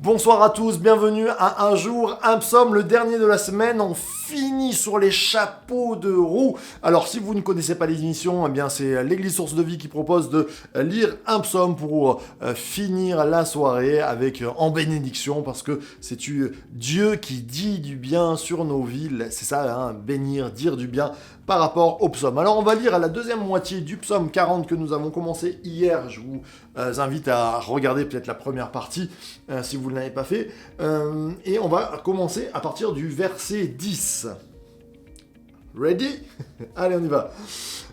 Bonsoir à tous, bienvenue à Un jour, un psaume, le dernier de la semaine. On finit sur les chapeaux de roue. Alors, si vous ne connaissez pas les émissions, eh bien, c'est l'Église Source de Vie qui propose de lire un psaume pour finir la soirée avec en bénédiction, parce que c'est Dieu qui dit du bien sur nos vies. C'est ça, hein, bénir, dire du bien par rapport au psaume. Alors, on va lire à la deuxième moitié du psaume 40 que nous avons commencé hier. Je vous invite à regarder peut-être la première partie si vous ne l'avez pas fait. Et on va commencer à partir du verset 10. Ready? Allez, on y va.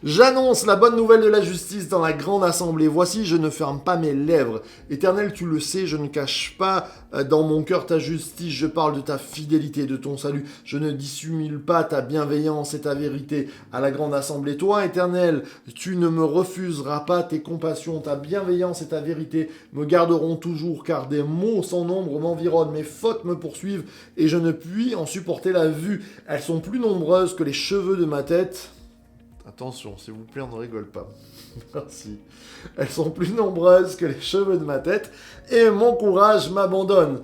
J'annonce la bonne nouvelle de la justice dans la grande assemblée. Voici, je ne ferme pas mes lèvres. Éternel, tu le sais, je ne cache pas dans mon cœur ta justice. Je parle de ta fidélité, de ton salut. Je ne dissimule pas ta bienveillance et ta vérité à la grande assemblée. Toi, Éternel, tu ne me refuseras pas tes compassions. Ta bienveillance et ta vérité me garderont toujours, car des maux sans nombre m'environnent. Mes fautes me poursuivent et je ne puis en supporter la vue. Elles sont plus nombreuses que les cheveux de ma tête. Attention, s'il vous plaît, on ne rigole pas. Merci. Elles sont plus nombreuses que les cheveux de ma tête, et mon courage m'abandonne.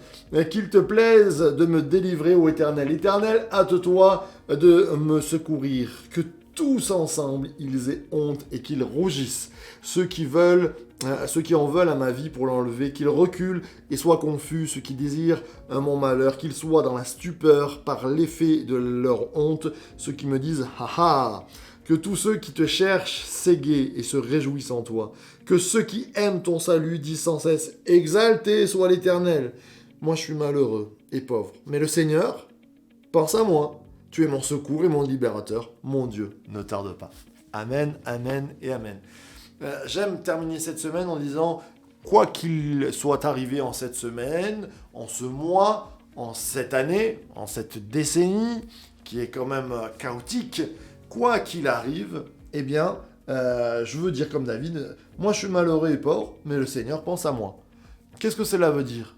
Qu'il te plaise de me délivrer, ô Éternel. Éternel, hâte-toi de me secourir. Que tous ensemble, ils aient honte et qu'ils rougissent. Ceux qui en veulent à ma vie pour l'enlever, qu'ils reculent et soient confus. Ceux qui désirent mon malheur, qu'ils soient dans la stupeur par l'effet de leur honte. Ceux qui me disent « Ha ha !» Que tous ceux qui te cherchent s'égaient et se réjouissent en toi. Que ceux qui aiment ton salut disent sans cesse « Exalté soit l'Éternel !» Moi je suis malheureux et pauvre. Mais le Seigneur, pense à moi. Tu es mon secours et mon libérateur. Mon Dieu, ne tarde pas. Amen, amen et amen. J'aime terminer cette semaine en disant « Quoi qu'il soit arrivé en cette semaine, en ce mois, en cette année, en cette décennie, qui est quand même chaotique, quoi qu'il arrive, eh bien, je veux dire comme David, moi je suis malheureux et pauvre, mais le Seigneur pense à moi. » Qu'est-ce que cela veut dire ?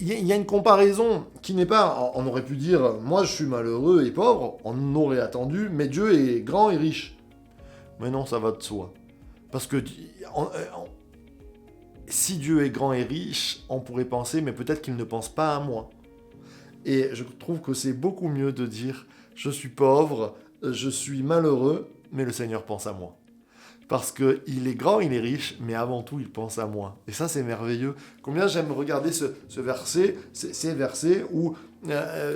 Il y a une comparaison qui n'est pas... On aurait pu dire, moi je suis malheureux et pauvre, on aurait attendu, mais Dieu est grand et riche. Mais non, ça va de soi. Parce que si Dieu est grand et riche, on pourrait penser, mais peut-être qu'il ne pense pas à moi. Et je trouve que c'est beaucoup mieux de dire, je suis pauvre, je suis malheureux, mais le Seigneur pense à moi. Parce qu'il est grand, il est riche, mais avant tout, il pense à moi. Et ça, c'est merveilleux. Combien j'aime regarder ce verset, ces versets où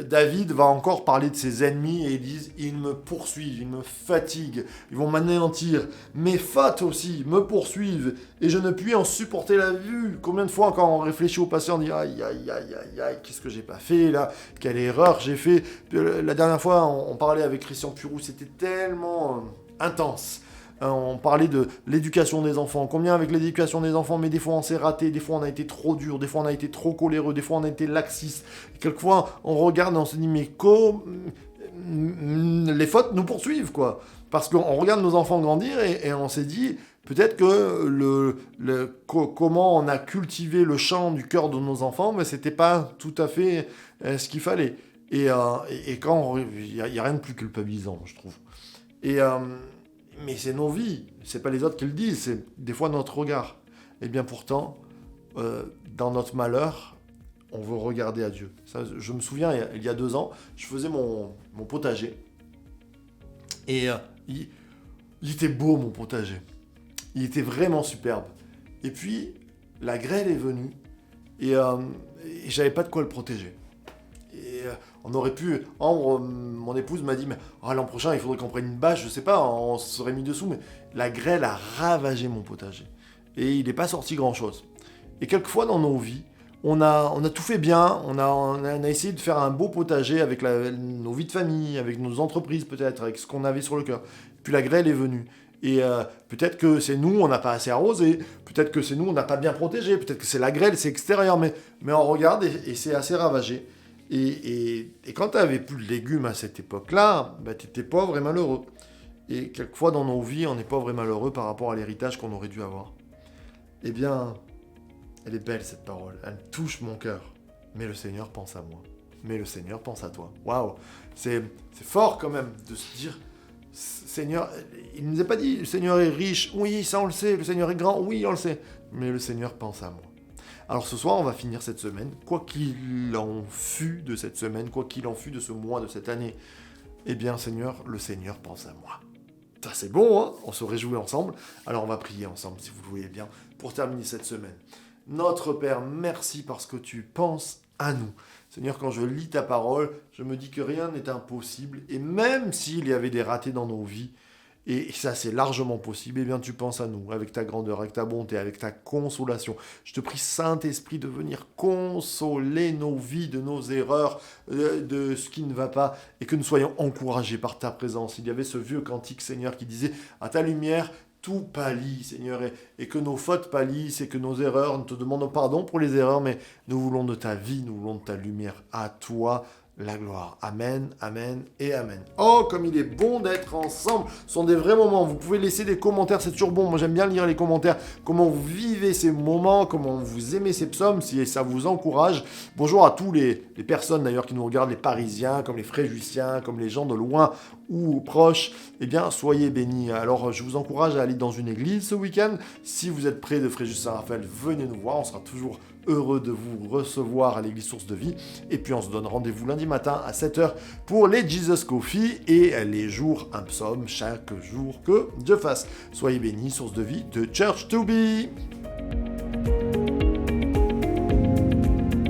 David va encore parler de ses ennemis et ils disent « Ils me poursuivent, ils me fatiguent, ils vont m'anéantir. Mes fautes aussi me poursuivent et je ne puis en supporter la vue. » Combien de fois, quand on réfléchit au passé, on dit « Aïe, aïe, aïe, aïe, aïe, qu'est-ce que j'ai pas fait là? Quelle erreur j'ai fait ?» La dernière fois, on parlait avec Christian Purou, c'était tellement intense. On parlait de l'éducation des enfants. Combien avec l'éducation des enfants, mais des fois on s'est raté, des fois on a été trop dur, des fois on a été trop coléreux, des fois on a été laxiste. Quelquefois on regarde et on se dit mais les fautes nous poursuivent quoi. Parce qu'on regarde nos enfants grandir et on s'est dit peut-être que comment on a cultivé le chant du cœur de nos enfants, mais c'était pas tout à fait ce qu'il fallait. Et quand il y a rien de plus culpabilisant, je trouve. Mais c'est nos vies, c'est pas les autres qui le disent, c'est des fois notre regard. Et bien pourtant, dans notre malheur, on veut regarder à Dieu. Ça, je me souviens, il y a 2 ans, je faisais mon potager. Et il était beau, mon potager. Il était vraiment superbe. Et puis, la grêle est venue et j'avais pas de quoi le protéger. Et on aurait pu... mon épouse m'a dit, mais l'an prochain, il faudrait qu'on prenne une bâche, je sais pas, on se serait mis dessous, mais la grêle a ravagé mon potager. Et il n'est pas sorti grand-chose. Et quelquefois, dans nos vies, on a tout fait bien, on a essayé de faire un beau potager avec nos vies de famille, avec nos entreprises peut-être, avec ce qu'on avait sur le cœur. Puis la grêle est venue. Et peut-être que c'est nous, on n'a pas assez arrosé, peut-être que c'est nous, on n'a pas bien protégé, peut-être que c'est la grêle, c'est extérieur, mais on regarde et c'est assez ravagé. Et quand tu n'avais plus de légumes à cette époque-là, tu étais pauvre et malheureux. Et quelquefois dans nos vies, on est pauvre et malheureux par rapport à l'héritage qu'on aurait dû avoir. Eh bien, elle est belle cette parole, elle touche mon cœur. Mais le Seigneur pense à moi. Mais le Seigneur pense à toi. Waouh, c'est fort quand même de se dire, Seigneur, il ne nous a pas dit, le Seigneur est riche, oui, ça on le sait, le Seigneur est grand, oui, on le sait. Mais le Seigneur pense à moi. Alors ce soir, on va finir cette semaine, quoi qu'il en fût de cette semaine, quoi qu'il en fût de ce mois, de cette année. Eh bien, Seigneur, le Seigneur pense à moi. Ça, c'est bon, hein? On se réjouit ensemble. Alors, on va prier ensemble, si vous le voulez bien, pour terminer cette semaine. Notre Père, merci parce que tu penses à nous. Seigneur, quand je lis ta parole, je me dis que rien n'est impossible. Et même s'il y avait des ratés dans nos vies, et ça c'est largement possible, eh bien tu penses à nous, avec ta grandeur, avec ta bonté, avec ta consolation. Je te prie, Saint-Esprit, de venir consoler nos vies de nos erreurs, de ce qui ne va pas, et que nous soyons encouragés par ta présence. Il y avait ce vieux cantique, Seigneur, qui disait « À ta lumière, tout pâlit, Seigneur, et que nos fautes pâlissent, et que nos erreurs, nous te demandons pardon pour les erreurs, mais nous voulons de ta vie, nous voulons de ta lumière. À toi, la gloire. Amen, amen et amen. Oh, comme il est bon d'être ensemble. Ce sont des vrais moments. Vous pouvez laisser des commentaires, c'est toujours bon. Moi, j'aime bien lire les commentaires. Comment vous vivez ces moments, comment vous aimez ces psaumes, si ça vous encourage. Bonjour à tous les personnes d'ailleurs qui nous regardent, les Parisiens, comme les Fréjussiens, comme les gens de loin ou proches. Eh bien, soyez bénis. Alors, je vous encourage à aller dans une église ce week-end. Si vous êtes près de Fréjus-Saint-Raphaël, venez nous voir. On sera toujours heureux de vous recevoir à l'église Source de Vie. Et puis on se donne rendez-vous lundi matin à 7h pour les Jesus Coffee et les jours un psaume chaque jour que Dieu fasse. Soyez bénis, Source de Vie de Church to Be.